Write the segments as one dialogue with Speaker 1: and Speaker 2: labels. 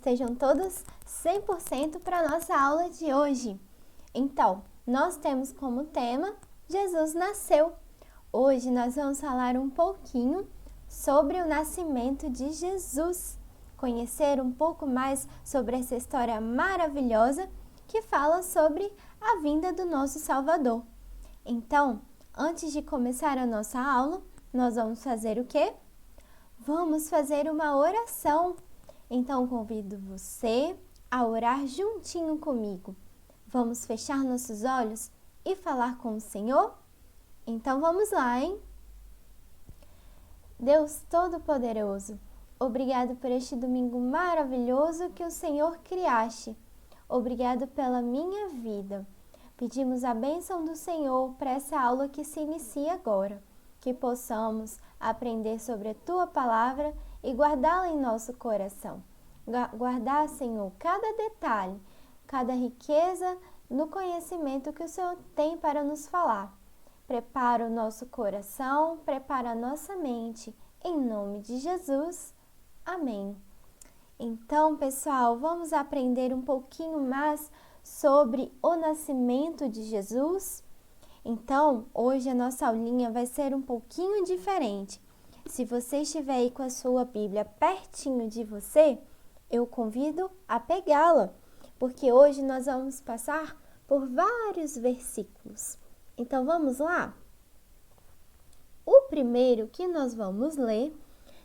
Speaker 1: estejam todos 100% para a nossa aula de hoje. Então, nós temos como tema Jesus nasceu. Hoje nós vamos falar um pouquinho sobre o nascimento de Jesus, conhecer um pouco mais sobre essa história maravilhosa que fala sobre a vinda do nosso Salvador. Então, antes de começar a nossa aula, nós vamos fazer o quê? Vamos fazer uma oração. Então, convido você a orar juntinho comigo. Vamos fechar nossos olhos e falar com o Senhor? Então, vamos lá, hein? Deus Todo-Poderoso, obrigado por este domingo maravilhoso que o Senhor criaste. Obrigado pela minha vida. Pedimos a bênção do Senhor para essa aula que se inicia agora, que possamos aprender sobre a Tua Palavra e guardá-la em nosso coração. Guardar, Senhor, cada detalhe, cada riqueza no conhecimento que o Senhor tem para nos falar. Prepara o nosso coração, prepara a nossa mente, em nome de Jesus. Amém. Então, pessoal, vamos aprender um pouquinho mais sobre o nascimento de Jesus? Então, hoje a nossa aulinha vai ser um pouquinho diferente. Se você estiver aí com a sua Bíblia pertinho de você, eu convido a pegá-la, porque hoje nós vamos passar por vários versículos. Então, vamos lá? O primeiro que nós vamos ler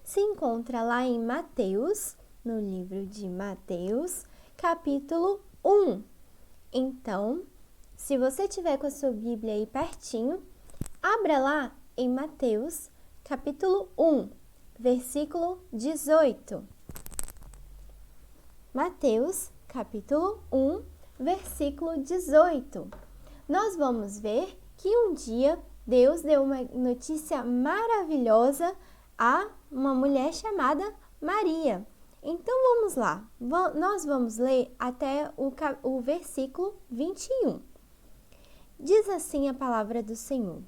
Speaker 1: se encontra lá em Mateus, no livro de Mateus, capítulo 1. Então, se você tiver com a sua Bíblia aí pertinho, abra lá em Mateus, capítulo 1, versículo 18. Mateus, capítulo 1, versículo 18. Nós vamos ver que um dia Deus deu uma notícia maravilhosa a uma mulher chamada Maria. Então, vamos lá. Nós vamos ler até o versículo 21. Diz assim a palavra do Senhor.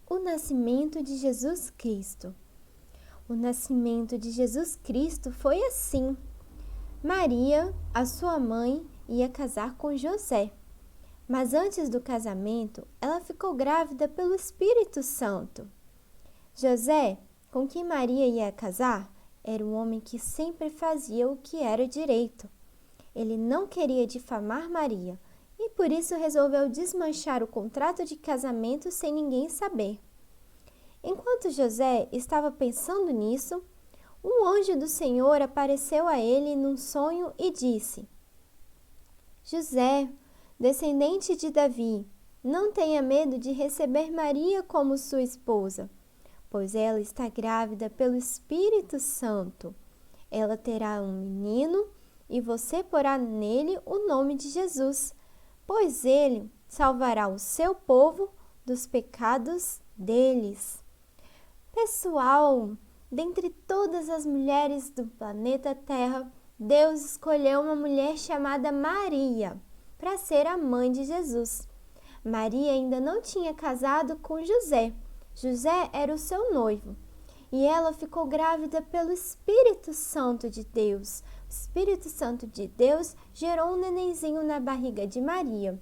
Speaker 1: O nascimento de Jesus Cristo. O nascimento de Jesus Cristo foi assim. Maria, a sua mãe, ia casar com José. Mas antes do casamento, ela ficou grávida pelo Espírito Santo. José, com quem Maria ia casar, era um homem que sempre fazia o que era direito. Ele não queria difamar Maria e por isso resolveu desmanchar o contrato de casamento sem ninguém saber. Enquanto José estava pensando nisso, um anjo do Senhor apareceu a ele num sonho e disse: José, descendente de Davi, não tenha medo de receber Maria como sua esposa, pois ela está grávida pelo Espírito Santo. Ela terá um menino e você porá nele o nome de Jesus, pois ele salvará o seu povo dos pecados deles. Pessoal, dentre todas as mulheres do planeta Terra, Deus escolheu uma mulher chamada Maria para ser a mãe de Jesus. Maria ainda não tinha casado com José. José era o seu noivo. E ela ficou grávida pelo Espírito Santo de Deus. O Espírito Santo de Deus gerou um nenenzinho na barriga de Maria.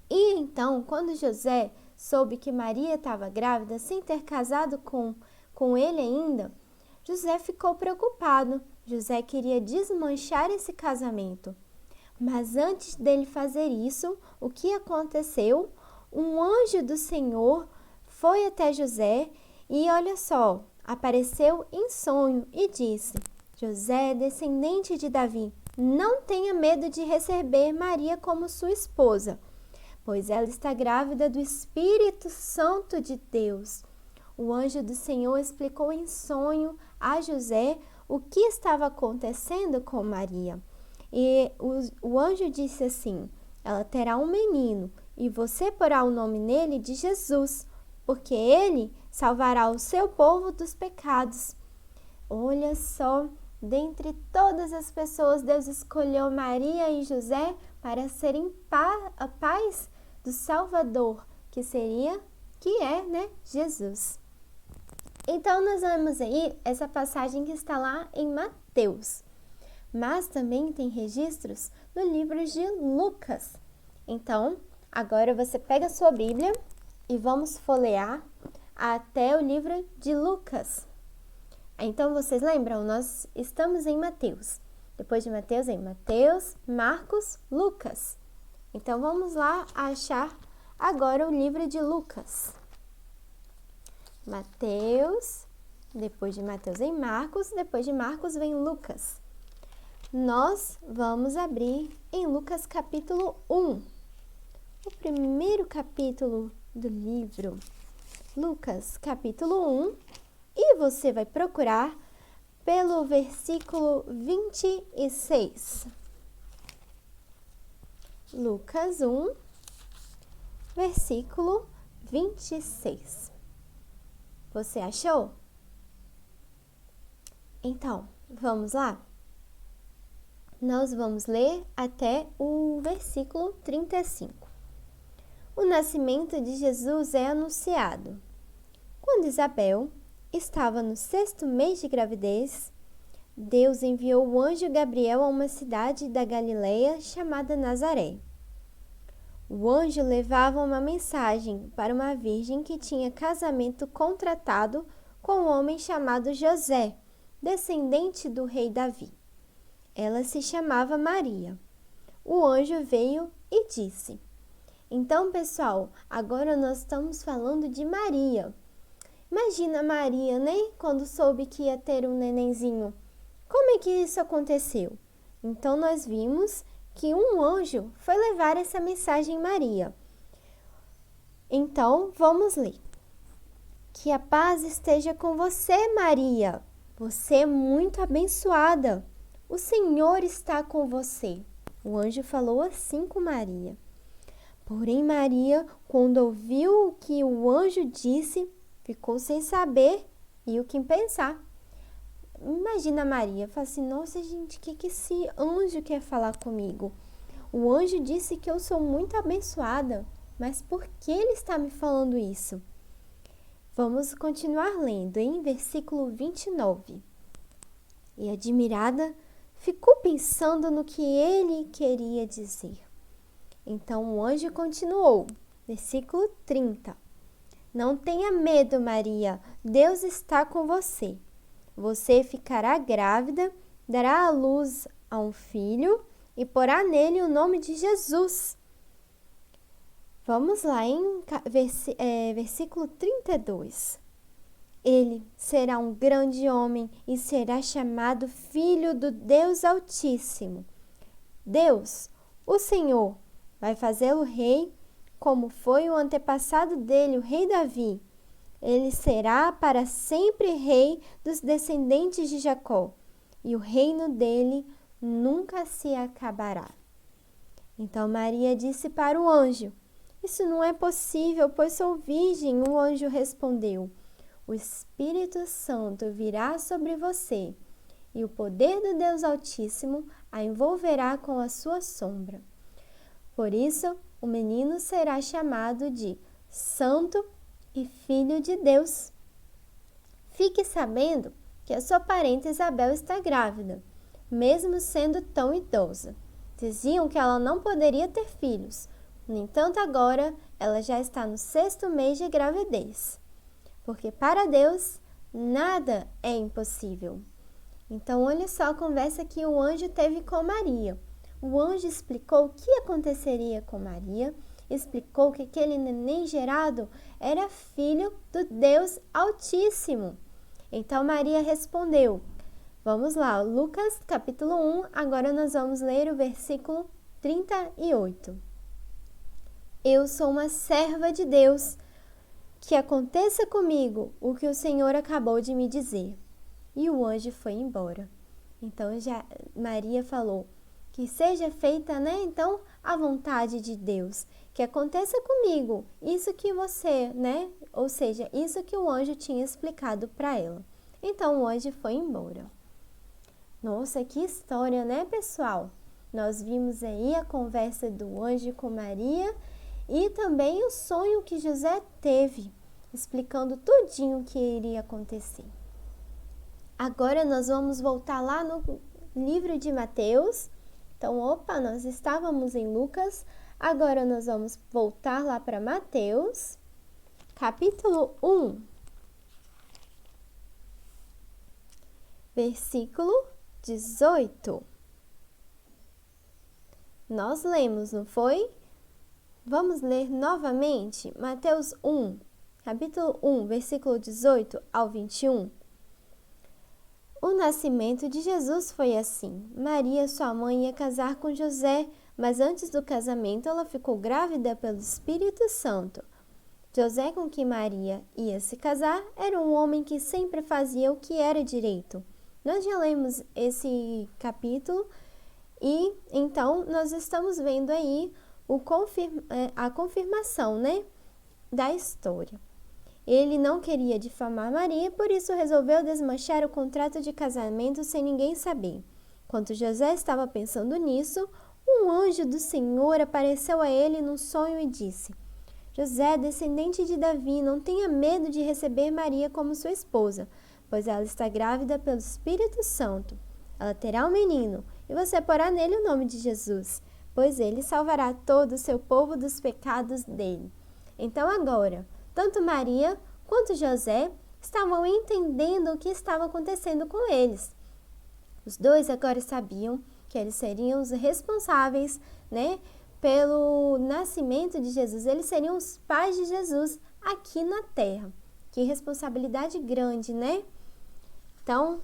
Speaker 1: E então, quando José soube que Maria estava grávida, sem ter casado com ele ainda, José ficou preocupado. José queria desmanchar esse casamento. Mas antes dele fazer isso, o que aconteceu? Um anjo do Senhor foi até José e, olha só, apareceu em sonho e disse: José, descendente de Davi, não tenha medo de receber Maria como sua esposa, pois ela está grávida do Espírito Santo de Deus. O anjo do Senhor explicou em sonho a José o que estava acontecendo com Maria. E o anjo disse assim: ela terá um menino e você porá o nome nele de Jesus, porque ele salvará o seu povo dos pecados. Olha só, dentre todas as pessoas, Deus escolheu Maria e José para serem pais do Salvador, que é, Jesus. Então, nós vemos aí essa passagem que está lá em Mateus. mas também tem registros no livro de Lucas. Então, agora você pega a sua Bíblia e vamos folhear até o livro de Lucas. Então, vocês lembram? Nós estamos em Mateus. Depois de Mateus, em Mateus, Marcos, Lucas. Então, vamos lá achar agora o livro de Lucas. Mateus, depois de Mateus em Marcos, depois de Marcos vem Lucas. Nós vamos abrir em Lucas capítulo 1, o primeiro capítulo do livro. Lucas capítulo 1, e você vai procurar pelo versículo 26. Lucas 1, versículo 26. Você achou? Então, vamos lá? Nós vamos ler até o versículo 35. O nascimento de Jesus é anunciado. Quando Isabel estava no 6º mês de gravidez, Deus enviou o anjo Gabriel a uma cidade da Galileia chamada Nazaré. O anjo levava uma mensagem para uma virgem que tinha casamento contratado com um homem chamado José, descendente do rei Davi. Ela se chamava Maria. O anjo veio e disse: Então, pessoal, agora nós estamos falando de Maria. Imagina Maria, né? Quando soube que ia ter um nenenzinho. Como é que isso aconteceu? Então, nós vimos que um anjo foi levar essa mensagem a Maria. Então, vamos ler. Que a paz esteja com você, Maria. Você é muito abençoada. O Senhor está com você. O anjo falou assim com Maria. Porém, Maria, quando ouviu o que o anjo disse, ficou sem saber e o que pensar. Imagina Maria, fala assim, nossa gente, o que esse anjo quer falar comigo? O anjo disse que eu sou muito abençoada, mas por que ele está me falando isso? Vamos continuar lendo em versículo 29. E admirada, ficou pensando no que ele queria dizer. Então o anjo continuou, versículo 30. Não tenha medo, Maria, Deus está com você. Você ficará grávida, dará à luz a um filho e porá nele o nome de Jesus. Vamos lá em versículo 32. Ele será um grande homem e será chamado Filho do Deus Altíssimo. Deus, o Senhor, vai fazê-lo rei, como foi o antepassado dele, o rei Davi. Ele será para sempre rei dos descendentes de Jacó, e o reino dele nunca se acabará. Então Maria disse para o anjo: Isso não é possível, pois sou virgem. O anjo respondeu: O Espírito Santo virá sobre você, e o poder do Deus Altíssimo a envolverá com a sua sombra. Por isso, o menino será chamado de Santo e Filho de Deus. Fique sabendo que a sua parente Isabel está grávida, mesmo sendo tão idosa. Diziam que ela não poderia ter filhos. No entanto, agora ela já está no 6º mês de gravidez. Porque para Deus, nada é impossível. Então, olha só a conversa que o anjo teve com Maria. O anjo explicou o que aconteceria com Maria, explicou que aquele neném gerado era filho do Deus Altíssimo. Então Maria respondeu. Vamos lá, Lucas capítulo 1, agora nós vamos ler o versículo 38. Eu sou uma serva de Deus, que aconteça comigo o que o Senhor acabou de me dizer. E o anjo foi embora. Então Maria falou, que seja feita, então, a vontade de Deus, que aconteça comigo, isso que você, ou seja, isso que o anjo tinha explicado para ela. Então, o anjo foi embora. Nossa, que história, pessoal? Nós vimos aí a conversa do anjo com Maria e também o sonho que José teve, explicando tudinho o que iria acontecer. Agora nós vamos voltar lá no livro de Mateus. Então, nós estávamos em Lucas, agora nós vamos voltar lá para Mateus, capítulo 1, versículo 18. Nós lemos, não foi? Vamos ler novamente Mateus 1, capítulo 1, versículo 18 ao 21. O nascimento de Jesus foi assim. Maria, sua mãe, ia casar com José, mas antes do casamento ela ficou grávida pelo Espírito Santo. José, com quem Maria ia se casar, era um homem que sempre fazia o que era direito. Nós já lemos esse capítulo e então nós estamos vendo aí a confirmação, da história. Ele não queria difamar Maria, por isso resolveu desmanchar o contrato de casamento sem ninguém saber. Enquanto José estava pensando nisso, um anjo do Senhor apareceu a ele num sonho e disse: José, descendente de Davi, não tenha medo de receber Maria como sua esposa, pois ela está grávida pelo Espírito Santo. Ela terá um menino, e você porá nele o nome de Jesus, pois ele salvará todo o seu povo dos pecados dele. Então agora, tanto Maria quanto José estavam entendendo o que estava acontecendo com eles. Os dois agora sabiam que eles seriam os responsáveis, pelo nascimento de Jesus. Eles seriam os pais de Jesus aqui na terra. Que responsabilidade grande, Então,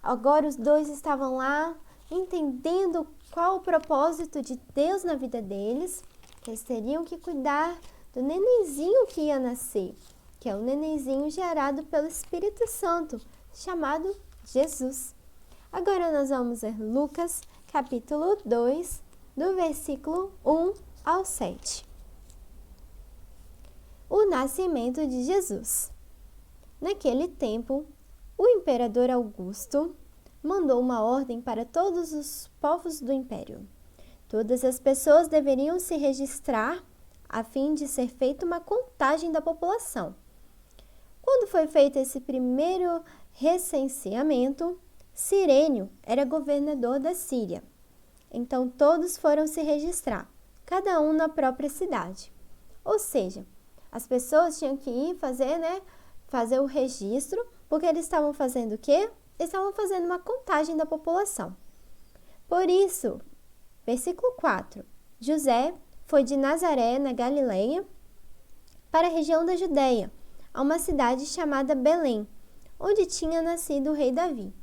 Speaker 1: agora os dois estavam lá entendendo qual o propósito de Deus na vida deles, que eles teriam que cuidar do nenenzinho que ia nascer, que é o nenenzinho gerado pelo Espírito Santo, chamado Jesus. Agora nós vamos ler Lucas, capítulo 2, do versículo 1 ao 7. O nascimento de Jesus. Naquele tempo, o imperador Augusto mandou uma ordem para todos os povos do império. Todas as pessoas deveriam se registrar a fim de ser feita uma contagem da população. Quando foi feito esse primeiro recenseamento, Cirênio era governador da Síria. Então todos foram se registrar, cada um na própria cidade. Ou seja, as pessoas tinham que ir fazer o registro, porque eles estavam fazendo o quê? Eles estavam fazendo uma contagem da população. Por isso, versículo 4, José foi de Nazaré, na Galileia, para a região da Judeia, a uma cidade chamada Belém, onde tinha nascido o rei Davi.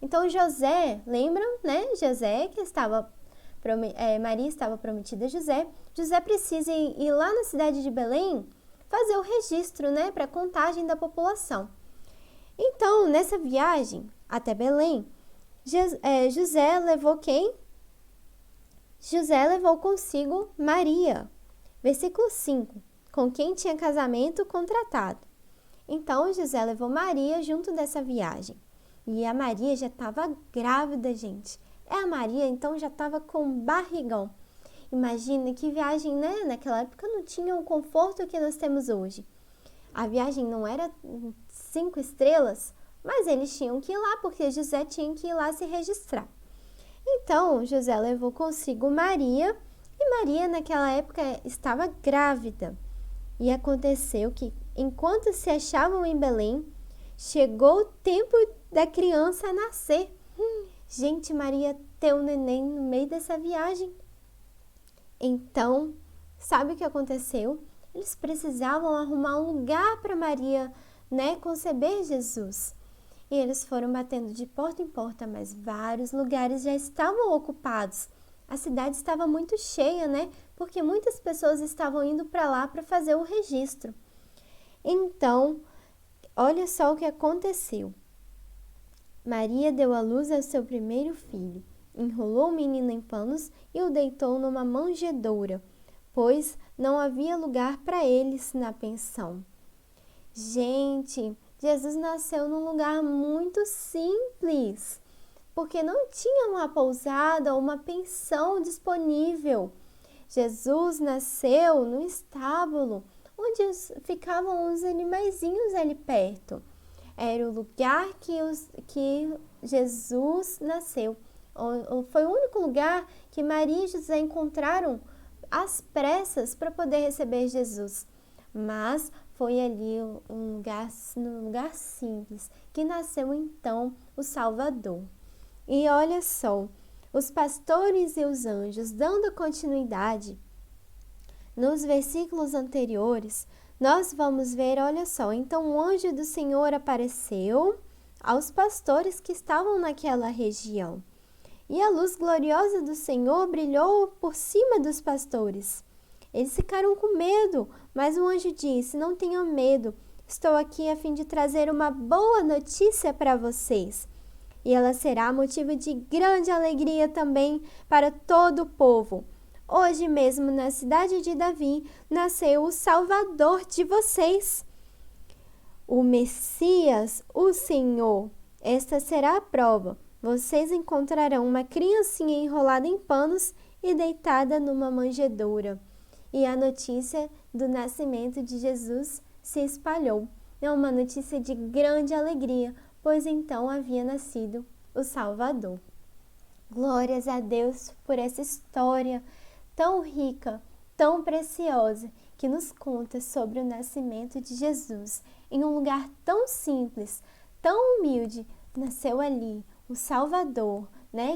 Speaker 1: Então José, lembram, José que Maria estava prometida a José. José precisa ir lá na cidade de Belém fazer o registro, para a contagem da população. Então, nessa viagem até Belém, José levou quem? José levou consigo Maria, versículo 5, com quem tinha casamento contratado. Então, José levou Maria junto dessa viagem. E a Maria já estava grávida, gente. A Maria, então, já estava com barrigão. Imagina que viagem, Naquela época não tinha o conforto que nós temos hoje. A viagem não era 5 estrelas, mas eles tinham que ir lá, porque José tinha que ir lá se registrar. Então, José levou consigo Maria, e Maria naquela época estava grávida. E aconteceu que, enquanto se achavam em Belém, chegou o tempo da criança nascer. Gente, Maria teve um neném no meio dessa viagem. Então, sabe o que aconteceu? Eles precisavam arrumar um lugar para Maria, conceber Jesus. E eles foram batendo de porta em porta, mas vários lugares já estavam ocupados. A cidade estava muito cheia, Porque muitas pessoas estavam indo para lá para fazer o registro. Então, olha só o que aconteceu. Maria deu à luz ao seu primeiro filho, enrolou o menino em panos e o deitou numa manjedoura, pois não havia lugar para eles na pensão. Gente, Jesus nasceu num lugar muito simples, porque não tinha uma pousada ou uma pensão disponível. Jesus nasceu no estábulo, onde ficavam os animaizinhos ali perto. Era o lugar que Jesus nasceu. Foi o único lugar que Maria e José encontraram às pressas para poder receber Jesus. Mas foi ali num lugar simples que nasceu então o Salvador. E olha só, os pastores e os anjos, dando continuidade, nos versículos anteriores, nós vamos ver, olha só, então o anjo do Senhor apareceu aos pastores que estavam naquela região. E a luz gloriosa do Senhor brilhou por cima dos pastores. Eles ficaram com medo, mas o anjo disse: não tenham medo, estou aqui a fim de trazer uma boa notícia para vocês. E ela será motivo de grande alegria também para todo o povo. Hoje mesmo, na cidade de Davi, nasceu o Salvador de vocês, o Messias, o Senhor. Esta será a prova. Vocês encontrarão uma criancinha enrolada em panos e deitada numa manjedoura. E a notícia do nascimento de Jesus se espalhou. É uma notícia de grande alegria, pois então havia nascido o Salvador. Glórias a Deus por essa história tão rica, tão preciosa, que nos conta sobre o nascimento de Jesus. Em um lugar tão simples, tão humilde, nasceu ali o Salvador,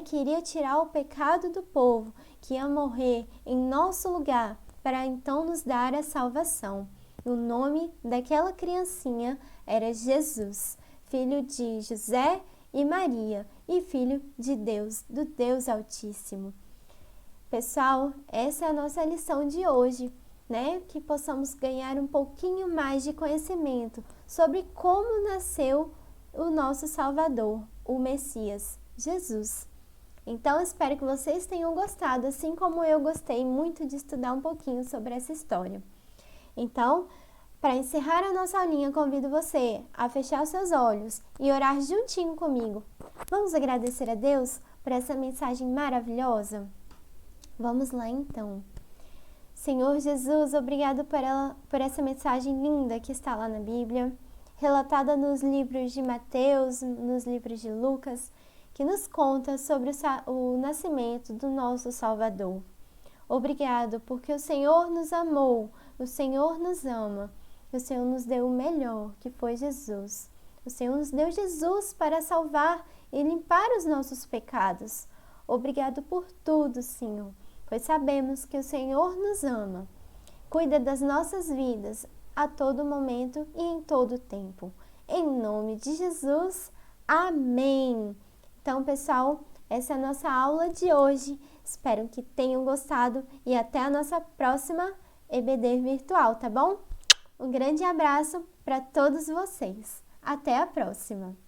Speaker 1: que iria tirar o pecado do povo, que ia morrer em nosso lugar, para então nos dar a salvação. O nome daquela criancinha era Jesus, filho de José e Maria, e filho de Deus, do Deus Altíssimo. Pessoal, essa é a nossa lição de hoje, que possamos ganhar um pouquinho mais de conhecimento sobre como nasceu o nosso Salvador, o Messias, Jesus. Então, espero que vocês tenham gostado, assim como eu gostei muito de estudar um pouquinho sobre essa história. Então, para encerrar a nossa aulinha, convido você a fechar os seus olhos e orar juntinho comigo. Vamos agradecer a Deus por essa mensagem maravilhosa? Vamos lá então. Senhor Jesus, obrigado por essa mensagem linda que está lá na Bíblia, relatada nos livros de Mateus, nos livros de Lucas, que nos conta sobre o nascimento do nosso Salvador. Obrigado porque o Senhor nos amou, o Senhor nos ama, o Senhor nos deu o melhor, que foi Jesus. O Senhor nos deu Jesus para salvar e limpar os nossos pecados. Obrigado por tudo, Senhor, pois sabemos que o Senhor nos ama. Cuida das nossas vidas a todo momento e em todo tempo. Em nome de Jesus, amém! Então, pessoal, essa é a nossa aula de hoje. Espero que tenham gostado e até a nossa próxima EBD virtual, tá bom? Um grande abraço para todos vocês. Até a próxima!